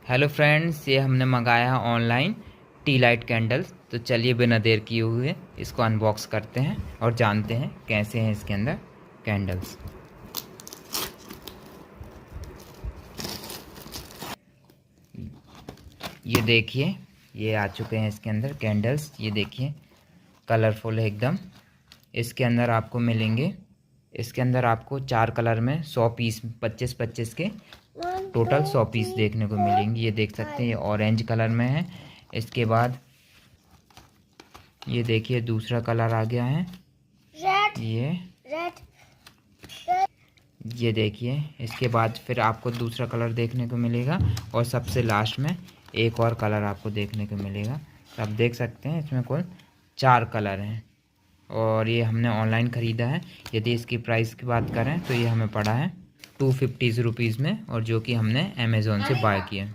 Hello friends, ये हमने मंगाया है ऑनलाइन टी लाइट कैंडल्स। तो चलिए बिना देर किए हुए इसको अनबॉक्स करते हैं और जानते हैं कैसे हैं इसके अंदर कैंडल्स। ये देखिए, ये आ चुके हैं इसके अंदर कैंडल्स। ये देखिए कलरफुल है एकदम। इसके अंदर आपको मिलेंगे, इसके अंदर आपको 4 कलर में 100 पीस 25-25 के टोटल 100 पीस देखने को मिलेंगे। ये देख सकते हैं, ये ऑरेंज कलर में है। इसके बाद ये देखिए दूसरा कलर आ गया है, ये देखिए। इसके बाद फिर आपको दूसरा कलर देखने को मिलेगा और सबसे लास्ट में एक और कलर आपको देखने को मिलेगा। तो आप देख सकते हैं इसमें कुल 4 कलर हैं और ये हमने ऑनलाइन ख़रीदा है। यदि इसकी प्राइस की बात करें तो ये हमें पड़ा है 250 रुपीज़ में, और जो कि हमने अमेज़ोन से बाय किया।